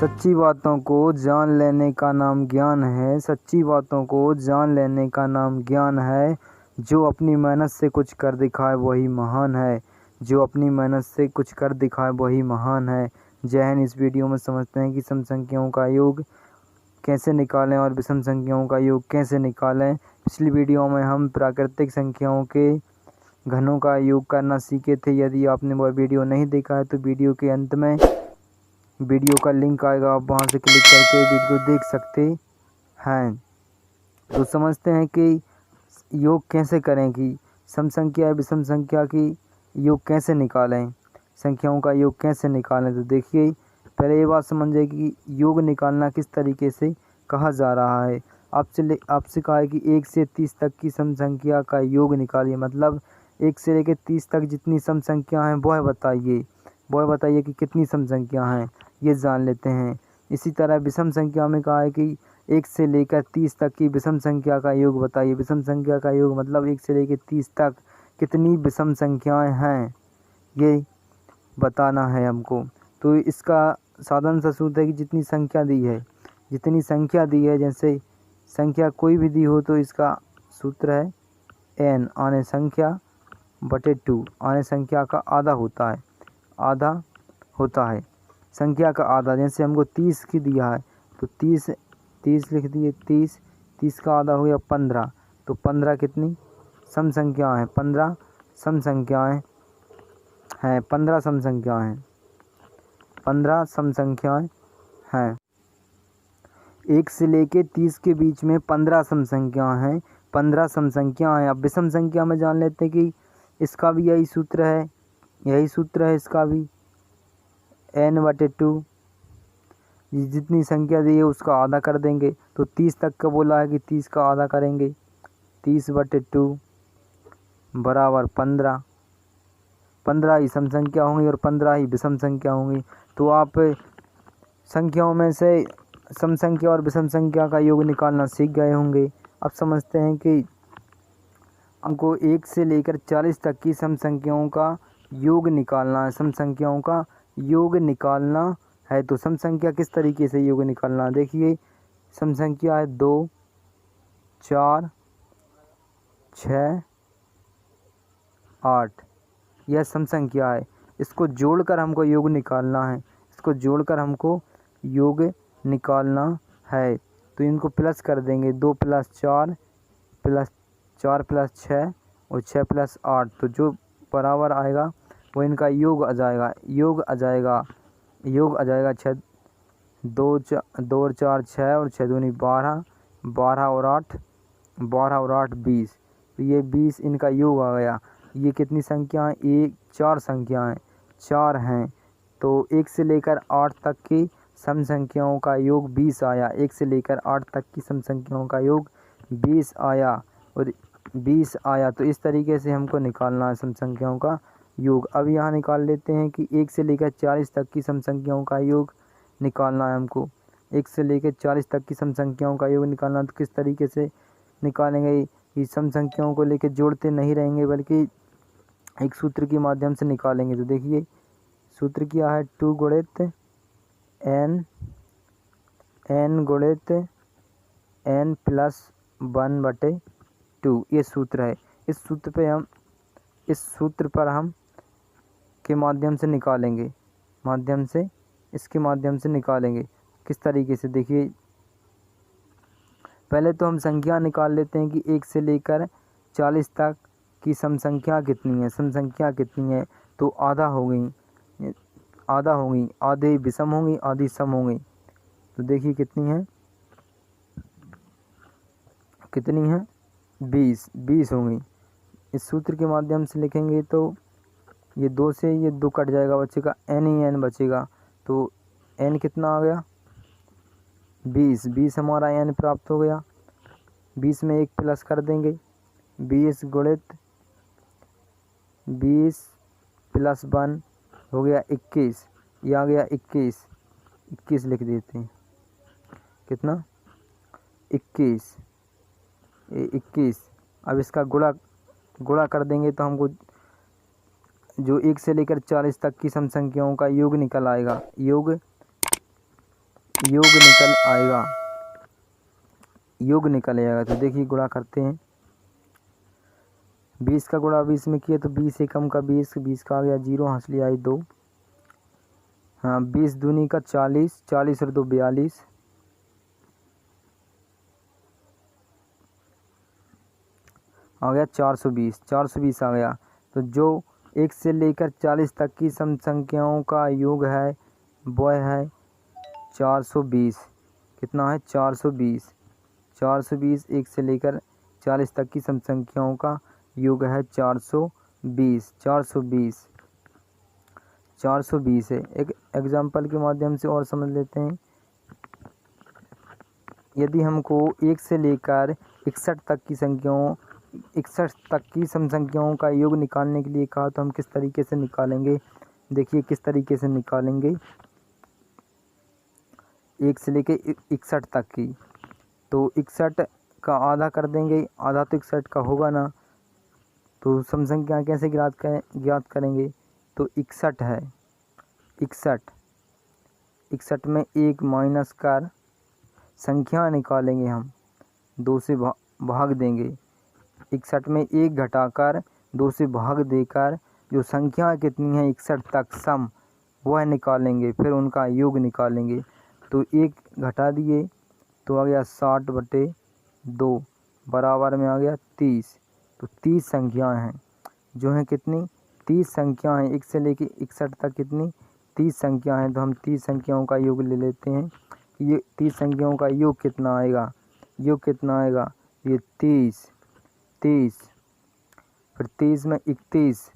सच्ची बातों को जान लेने का नाम ज्ञान है। सच्ची बातों को जान लेने का नाम ज्ञान है। जो अपनी मेहनत से कुछ कर दिखाए वही महान है। जो अपनी मेहनत से कुछ कर दिखाए वही महान है। जय हिंद। इस वीडियो में समझते हैं कि सम संख्याओं का योग कैसे निकालें और विषम संख्याओं का योग कैसे निकालें। पिछली वीडियो में हम प्राकृतिक संख्याओं के घनों का योग करना सीखे थे। यदि आपने वह वीडियो नहीं देखा है तो वीडियो के अंत में वीडियो का लिंक आएगा, आप वहां से क्लिक करके वीडियो देख सकते हैं। तो समझते हैं कि योग कैसे करें, कि सम संख्या विषम संख्या की योग कैसे निकालें, संख्याओं का योग कैसे निकालें। तो देखिए, पहले ये बात समझिए कि योग निकालना किस तरीके से कहा जा रहा है। आपसे कहा है कि 1 से 30 तक की सम संख्या का योग निकालिए, मतलब 1 से लेकर 30 तक जितनी सम संख्या हैं वह बताइए कि कितनी सम संख्या हैं, ये जान लेते हैं। इसी तरह विषम संख्या में कहा है कि 1 से लेकर 30 तक की विषम संख्या का योग बताइए। विषम संख्या का योग मतलब 1 से लेकर 30 तक कितनी विषम संख्याएं हैं, ये बताना है हमको। तो इसका साधारण सा सूत्र है कि जितनी संख्या दी है, जैसे संख्या कोई भी दी हो तो इसका सूत्र है n आने संख्या बटे 2। आने संख्या का आधा होता है संख्या का आधा। जैसे हमको 30 की दिया है तो 30 लिख दिए। 30 का आधा हो गया 15। तो 15 कितनी सम संख्याएं हैं? 15 सम संख्याएं हैं। 15 सम संख्याएं हैं। 1 से लेके 30 के बीच में 15 सम संख्याएं हैं। 15 सम संख्याएं हैं। अब विषम संख्या में जान लेते हैं कि इसका भी यही सूत्र है इसका भी n बटे 2। जितनी संख्या दी है उसका आधा कर देंगे। तो 30 तक का बोला है कि 30 का आधा करेंगे। 30 बटे 2 बराबर 15। 15 ही सम संख्या होंगी और 15 ही विषम संख्या होंगी। तो आप संख्याओं में से सम संख्या और विषम संख्या का योग निकालना सीख गए होंगे। अब समझते हैं कि हमको 1 से लेकर 40 तक की सम संख्याओं का योग निकालना है। सम संख्याओं का योग निकालना है तो सम संख्या किस तरीके से योग निकालना है। देखिए, सम संख्या है 2, 4, 6, 8। यह सम संख्या है। इसको जोड़कर हमको योग निकालना है। तो इनको प्लस कर देंगे। 2 + 4 + 4 + 6 और 6 + 8। तो जो बराबर आएगा वो इनका योग आ जाएगा। योग आ जाएगा 6 2 और 4 6 और 6 दूनी 12 12 और 8 20। तो ये 20 इनका योग आ गया। ये कितनी संख्या है? 4 संख्याएं 4 हैं। तो 1 से लेकर 8 तक की सम संख्याओं का योग 20 आया। 1 से लेकर 8 तक की सम संख्याओं का योग 20 आया। तो इस तरीके से हमको निकालना है सम संख्याओं का योग। अब यहाँ निकाल लेते हैं कि 1 से लेकर 40 तक की सम संख्याओं का योग निकालना है हमको। 1 से लेकर 40 तक की सम संख्याओं का योग निकालना। तो किस तरीके से निकालेंगे कि सम संख्याओं को लेकर जोड़ते नहीं रहेंगे बल्कि एक सूत्र के माध्यम से निकालेंगे। तो देखिए, सूत्र क्या है? 2 गुणित n गुणित n + 1 बटे 2। ये सूत्र है। इस सूत्र पर हम के माध्यम से निकालेंगे। इसके माध्यम से निकालेंगे। किस तरीके से? देखिए, पहले तो हम संख्या निकाल लेते हैं कि 1 से लेकर 40 तक की सम संख्या कितनी है। तो आधा होंगी, आधे विषम होंगी, आधी सम होंगी। तो देखिए कितनी है 20 होंगी। इस सूत्र के माध्यम से लिखेंगे तो ये 2 से ये 2 कट जाएगा, बचेगा n बचेगा। तो n कितना आ गया? 20 हमारा n प्राप्त हो गया। 20 में 1 प्लस कर देंगे। 20 गुणित 20 + 1 हो गया 21। ये आ गया 21 लिख देते हैं। कितना? 21। ये 21। अब इसका गुणा कर देंगे तो हमको जो 1 से लेकर 40 तक की सम संख्याओं का योग निकल आएगा। योग योग निकल आएगा, योग निकल आएगा। तो देखिए गुणा करते हैं, 20 का गुणा 20 में किया तो 20 एकम का 20, 20 का आ गया 0, हंसली आई 2। हाँ 20 दूनी का 40, 40 और 2 42, आ गया 420, 420 आ गया। तो जो 1 से लेकर 40 तक की सम संख्याओं का योग है वह है 420। कितना है 420, 420 1 से लेकर 40 तक की सम संख्याओं का योग है 420, 420, 420 है। एक एग्जाम्पल के माध्यम से और समझ लेते हैं। यदि हमको 1 से लेकर 61 तक की संख्याओं 61 तक की सम संख्याओं का योग निकालने के लिए कहा तो हम किस तरीके से निकालेंगे, देखिए किस तरीके से निकालेंगे। 1 से लेके 61 तक की, तो 61 का आधा कर देंगे, आधा तो 61 का होगा ना, तो सम संख्या कैसे ज्ञात करेंगे। तो 61 है, 61 में 1 माइनस कर संख्या निकालेंगे हम, 2 से भाग देंगे। 61 में 1 घटाकर 2 से भाग देकर जो संख्या कितनी है 61 तक सम वह निकालेंगे, फिर उनका योग निकालेंगे। तो 1 घटा दिए तो आ गया 60/2 बराबर में आ गया 30। तो 30 संख्याएँ हैं जो हैं कितनी 30 संख्या हैं, 1 से लेके 61 तक कितनी 30 संख्या हैं। तो हम 30 संख्याओं का योग ले लेते हैं। ये 30 संख्याओं का योग कितना आएगा, योग कितना आएगा, ये 30, 30, फिर 30 में 31,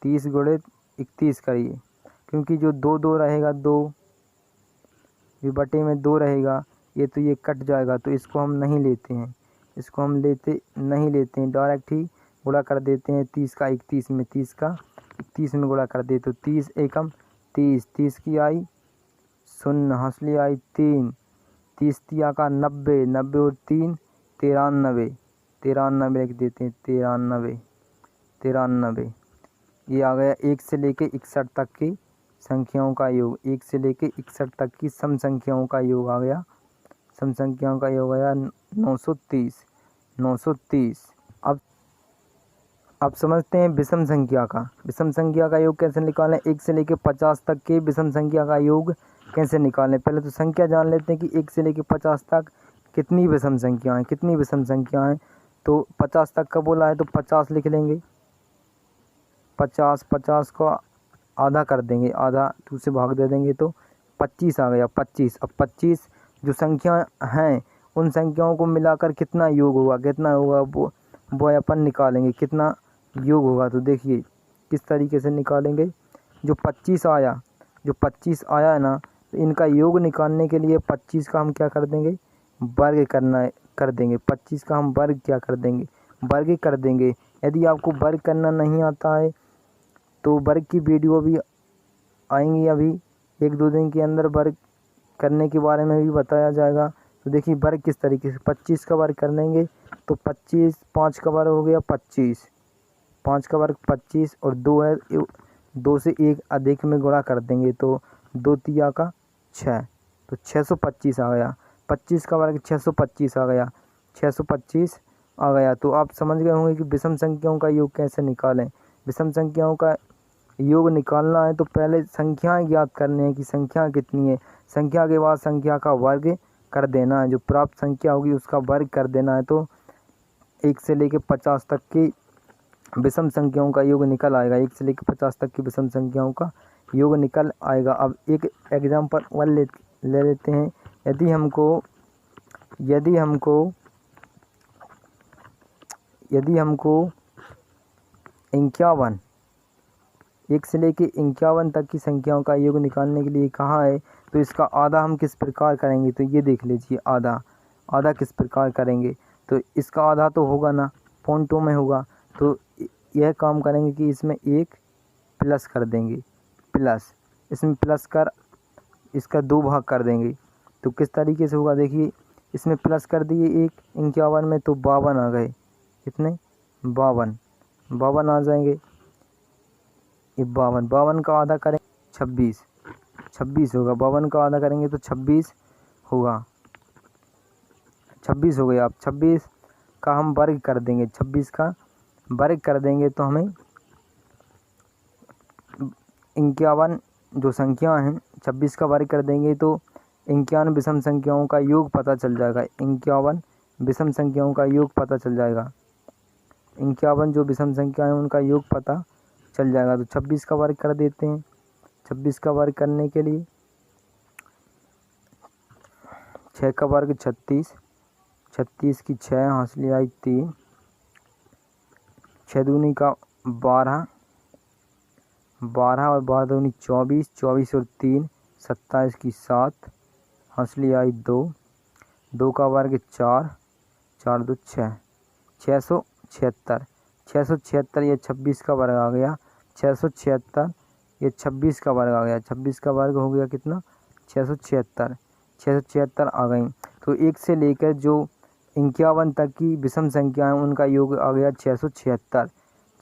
30 गुणित 31 करिए, क्योंकि जो 2 रहेगा 2, ये बटे में 2 रहेगा, ये तो ये कट जाएगा, तो इसको हम नहीं लेते हैं, इसको हम नहीं लेते हैं, डायरेक्ट ही गुणा कर देते हैं। 30 का 31 में, 30 का 31 में गुणा कर दे तो 30 एकम 30, 30 की आई 0, हंसली आई 3, 30 तिया का 90, 90 और 3 93, 93 लिख देते हैं, 93, 93। ये आ गया 1 से लेके 61 तक की संख्याओं का योग, 1 से लेके 61 तक की सम संख्याओं का योग आ गया, सम संख्याओं का योग आया 930, 930। अब समझते हैं विषम संख्या का, विषम संख्या का योग कैसे निकालें। 1 से लेके 50 तक के विषम संख्या का योग कैसे निकालें। पहले तो संख्या जान लेते हैं कि 1 से लेके 50 तक कितनी विषम संख्याएँ, कितनी विषम संख्याएँ। तो 50 तक का बोला है तो 50 लिख लेंगे, 50, 50 को आधा कर देंगे, आधा 2 से भाग दे देंगे तो 25 आ गया, 25। अब 25 जो संख्या हैं उन संख्याओं को मिलाकर कितना योग होगा, कितना होगा वो अपन निकालेंगे, कितना योग होगा। तो देखिए किस तरीके से निकालेंगे। जो 25 आया, जो 25 आया है ना, तो इनका योग निकालने के लिए 25 का हम क्या कर देंगे, वर्ग कर देंगे। 25 का हम वर्ग क्या कर देंगे, वर्ग कर देंगे। यदि आपको वर्ग करना नहीं आता है तो वर्ग की वीडियो भी आएंगी, अभी 1-2 दिन के अंदर वर्ग करने के बारे में भी बताया जाएगा। तो देखिए वर्ग किस तरीके से 25 का वर्ग कर देंगे तो 25, 5 का वर्ग हो गया 25, 5 का वर्ग 25 और 2 है, 2 से 1 अधिक में गुणा कर देंगे तो 2 तिया का 6, तो 625 आ गया। 25 का वर्ग 625 आ गया, 625 आ गया। तो आप समझ गए होंगे कि विषम संख्याओं का योग कैसे निकालें। विषम संख्याओं का योग निकालना है तो पहले संख्याएं ज्ञात करनी है कि संख्या कितनी है, संख्या के बाद संख्या का वर्ग कर देना है, जो प्राप्त संख्या होगी उसका वर्ग कर देना है। तो 1 से लेकर 50 तक की विषम संख्याओं का योग निकल आएगा, 1 से लेकर 50 तक की विषम संख्याओं का योग निकल आएगा। अब एक एग्जाम्पल वन ले लेते हैं। यदि हमको 51, 1 से लेके 51 तक की संख्याओं का योग निकालने के लिए कहा है तो इसका आधा हम किस प्रकार करेंगे। तो ये देख लीजिए, आधा किस प्रकार करेंगे। तो इसका आधा तो होगा ना, पॉइंटों में होगा, तो यह काम करेंगे कि इसमें 1 प्लस कर देंगे, प्लस इसमें प्लस कर इसका 2 भाग कर देंगे। तो किस तरीके से होगा, देखिए इसमें प्लस कर दिए 1 51 में तो 52 आ गए, कितने 52 आ जाएंगे। ये 52 का आधा करें 26 होगा, 52 का आधा करेंगे तो 26 होगा। 26 हो गया। अब 26 का हम वर्ग कर देंगे, 26 का वर्ग कर देंगे तो हमें 51 जो संख्या हैं 26 का वर्ग कर देंगे तो 51 विषम संख्याओं का योग पता चल जाएगा। 51 विषम संख्याओं का योग पता चल जाएगा। 51 जो विषम संख्या है उनका योग पता चल जाएगा। तो 26 का वर्ग कर देते हैं। 26 का वर्ग करने के लिए 6 का वर्ग 36, 36 की 6 हासिल आई 3, 6 दूनी का 12, 12 और 12 दूनी 24, 24 और 3 27 की 7 हासिल आई 2, 2 का वर्ग 4, 4 दो 6, 676, 676 ये 26 का वर्ग आ गया। 676 ये 26 का वर्ग आ गया। 26 का वर्ग हो गया कितना? 676, 676 आ गई। तो 1 से लेकर जो 51 तक की विषम संख्या है उनका योग आ गया 676,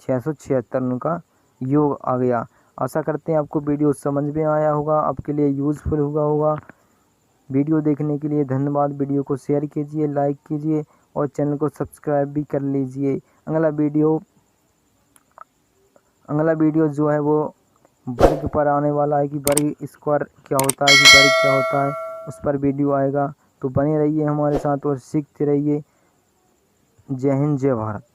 676 उनका योग आ गया। आशा करते हैं आपको वीडियो समझ में आया होगा, आपके लिए यूज़फुल होगा। वीडियो देखने के लिए धन्यवाद। वीडियो को शेयर कीजिए, लाइक कीजिए और चैनल को सब्सक्राइब भी कर लीजिए। अगला वीडियो जो है वो वर्ग पर आने वाला है कि वर्ग स्क्वायर क्या होता है, कि वर्ग क्या होता है, उस पर वीडियो आएगा। तो बने रहिए हमारे साथ और सीखते रहिए। जय हिंद, जय भारत।